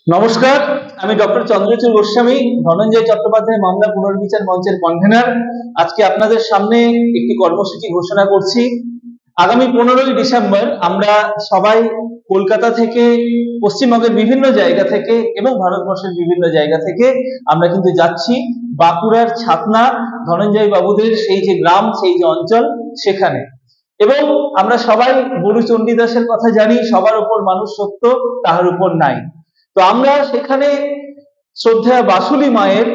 নমস্কার, আমি ডক্টর চন্দ্রচূড় গোস্বামী, ধনঞ্জয় চট্টোপাধ্যায় মামলা পুনর্বিচার মঞ্চের কনভেনার। আজকে আপনাদের সামনে একটি কর্মসূচি ঘোষণা করছি। আগামী 15ই ডিসেম্বর আমরা সবাই কলকাতা থেকে, পশ্চিমবঙ্গের বিভিন্ন জায়গা থেকে এবং ভারতবর্ষের বিভিন্ন জায়গা থেকে আমরা কিন্তু যাচ্ছি বাঁকুড়ার ছাতনা, ধনঞ্জয় বাবুদের সেই যে গ্রাম, সেই যে অঞ্চল, সেখানে। এবং আমরা সবাই গুরু চণ্ডীদাসের কথা জানি, সবার উপর মানুষ সত্য, তাহার উপর নাই। তো আমরা সেখানে শ্রদ্ধেয়া বাসুলি মায়ের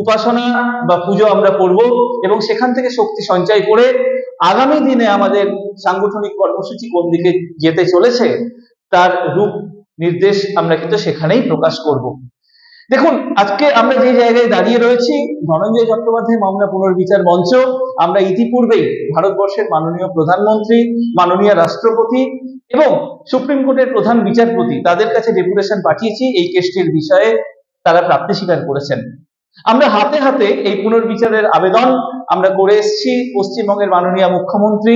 উপাসনা বা পুজো আমরা করব এবং সেখান থেকে শক্তি সঞ্চয় করে আগামী দিনে আমাদের সাংগঠনিক কর্মসূচি কোন দিকে যেতে চলেছে তার রূপ নির্দেশ আমরা কিন্তু সেখানেই প্রকাশ করব। দেখুন, আজকে আমরা যে জায়গায় দাঁড়িয়ে রয়েছি, ধনঞ্জয় চট্টোপাধ্যায় মামলা পুনর্বিচার মঞ্চ। আমরা ইতিপূর্বেই ভারতবর্ষের মাননীয় প্রধানমন্ত্রী, মাননীয় রাষ্ট্রপতি এবং সুপ্রিম কোর্টের প্রধান বিচারপতি তাদের কাছে ডেপুটেশন পাঠিয়েছি এই কেসটির বিষয়ে। তারা প্রাপ্তি স্বীকার করেছেন। আমরা হাতে হাতে এই পুনর্বিচারের আবেদন আমরা করে এসেছি পশ্চিমবঙ্গের মাননীয় মুখ্যমন্ত্রী,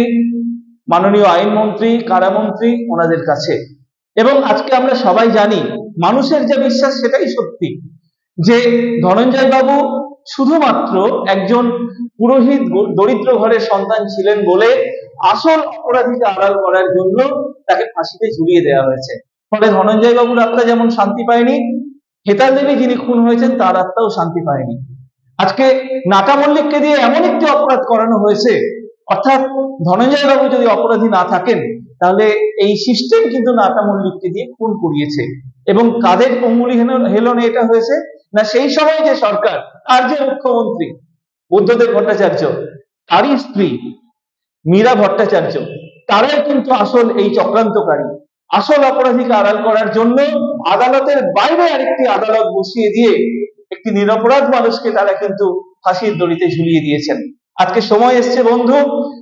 মাননীয় আইনমন্ত্রী, কারামন্ত্রী ওনাদের কাছে। এবং আজকে আমরা সবাই জানি, মানুষের যে বিশ্বাস সেটাই সত্যি, যে ধনঞ্জয় বাবু শুধুমাত্র একজন পুরোহিত দরিদ্র ঘরের সন্তান ছিলেন বলে আসল অপরাধীকে আড়াল করার জন্য তাকে ফাঁসিতে ঝুলিয়ে দেওয়া হয়েছে। ফলে ধনঞ্জয় বাবুর আত্মা যেমন শান্তি পায়নি, হেতাল দেবী যিনি খুন হয়েছেন তার আত্মাও শান্তি পায়নি। আজকে নাটা মল্লিককে দিয়ে এমন একটি অপরাধ করানো হয়েছে, অর্থাৎ ধনঞ্জয় বাবু যদি অপরাধী না থাকেন তাহলে এই সিস্টেম কিন্তু নাটা মল্লিককে দিয়ে খুন করিয়েছে। এবং কাদের অঙ্গুলি হেলনে এটা হয়েছে না, সেই সময় যে সরকার আর যে মুখ্যমন্ত্রী বুদ্ধদেব ভট্টাচার্য, তারই স্ত্রী মীরা ভট্টাচার্য, তারাই কিন্তু আসল এই চক্রান্তকারী। আসল অপরাধীকে আড়াল করার জন্য আদালতের বাইরে আরেকটি আদালত বসিয়ে দিয়ে একটি নিরপরাধ মানুষকে তারা কিন্তু ফাঁসির দড়িতে ঝুলিয়ে দিয়েছেন। আজকে সময় এসছে বন্ধু,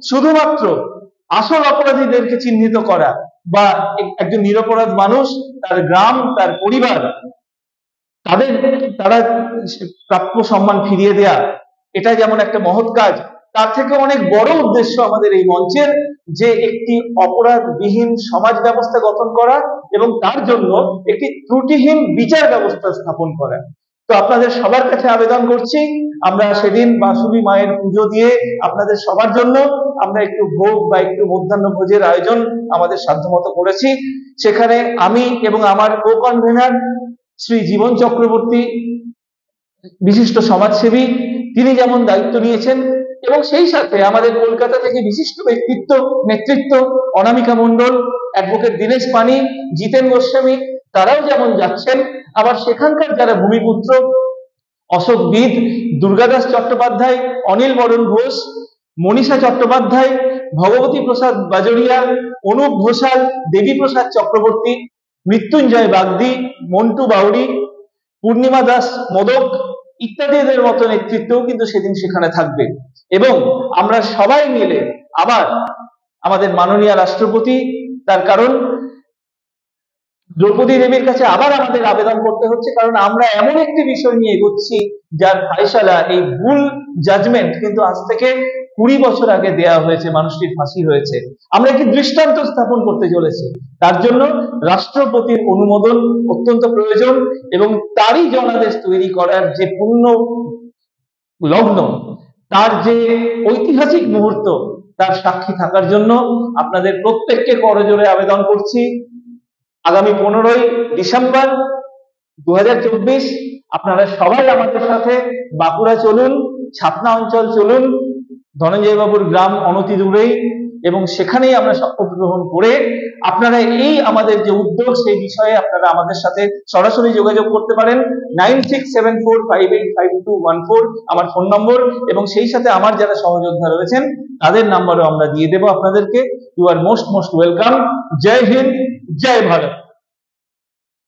শুধুমাত্র আসল অপরাধীদেরকে চিহ্নিত করা বা একজন নিরপরাধ মানুষ, তার গ্রাম, তার পরিবার, তারা প্রাপ্য সম্মান ফিরিয়ে দেয়া, এটা যেমন একটা মহৎ কাজ, তার থেকে অনেক বড় উদ্দেশ্য আমাদের এই মঞ্চের, যে একটি অপরাধবিহীন সমাজ ব্যবস্থা গঠন করা এবং তার জন্য একটি ত্রুটিহীন বিচার ব্যবস্থা স্থাপন করা। তো আপনাদের সবার কাছে আবেদন করছি, আমরা সেদিন বাসুলি মায়ের পুজো দিয়ে আপনাদের সবার জন্য আমরা একটু ভোগ বা একটু মধ্যাহ্ন ভোজের আয়োজন আমাদের সাধ্যমতো করেছি। সেখানে আমি এবং আমার কো কনভেনার শ্রী জীবন চক্রবর্তী, বিশিষ্ট সমাজসেবী, তিনি যেমন দায়িত্ব নিয়েছেন, এবং সেই সাথে আমাদের কলকাতা থেকে বিশিষ্ট ব্যক্তিত্ব নেতৃত্ব অনামিকা মণ্ডল, অ্যাডভোকেট দীনেশ পানি, জিতেন গোস্বামী, তারাও যেমন যাচ্ছেন। আবার সেখানকার যারা ভূমিপুত্র অশোক বিদ, দুর্গাদাস চট্টোপাধ্যায়, অনিল বরণ ঘোষ, মনীষা চট্টোপাধ্যায়, ভগবতী প্রসাদ বাজরিয়া, অনুপ ঘোষাল, দেবী প্রসাদ চক্রবর্তী, মৃত্যুঞ্জয় বাগদি, মন্টু বাউরি, পূর্ণিমা দাস মোদক ইত্যাদিদের মতো নেতৃত্বও কিন্তু সেদিন সেখানে থাকবে। এবং আমরা সবাই মিলে আবার আমাদের মাননীয় রাষ্ট্রপতি, তার কারণ দ্রৌপদী দেবীর কাছে আবার আমাদের আবেদন করতে হচ্ছে, কারণ আমরা এমন একটি বিষয় নিয়ে এগোচ্ছি যার ফায়সালা, এই ভুল জাজমেন্ট কিন্তু আজ থেকে 20 বছর আগে দেয়া হয়েছে, মানুষটির ফাঁসি হয়েছে। আমরা একটি দৃষ্টান্ত স্থাপন করতে চলেছি, তার জন্য রাষ্ট্রপতির অনুমোদন অত্যন্ত প্রয়োজন এবং তারই জনাদেশ তৈরি করার যে পূর্ণ লগ্ন, তার যে ঐতিহাসিক মুহূর্ত, তার সাক্ষী থাকার জন্য আপনাদের প্রত্যেককে করজোড়ে আবেদন করছি, আগামী 15ই ডিসেম্বর 2024 আপনারা সবাই আমাদের সাথে বাঁকুড়া চলুন, ছাতনা অঞ্চল চলুন, ধনঞ্জয় বাবুর গ্রাম অনতি দূরেই, এবং সেখানেই আমরা শপথ গ্রহণ করে আপনারা এই আমাদের যে উদ্যোগ সেই বিষয়ে আপনারা আমাদের সাথে সরাসরি যোগাযোগ করতে পারেন। 9674585214 আমার ফোন নম্বর, এবং সেই সাথে আমার যারা সহযোদ্ধা রয়েছেন তাদের নাম্বারও আমরা দিয়ে দেব আপনাদেরকে। You are most welcome. জয় হিন্দ, জয় ভারত।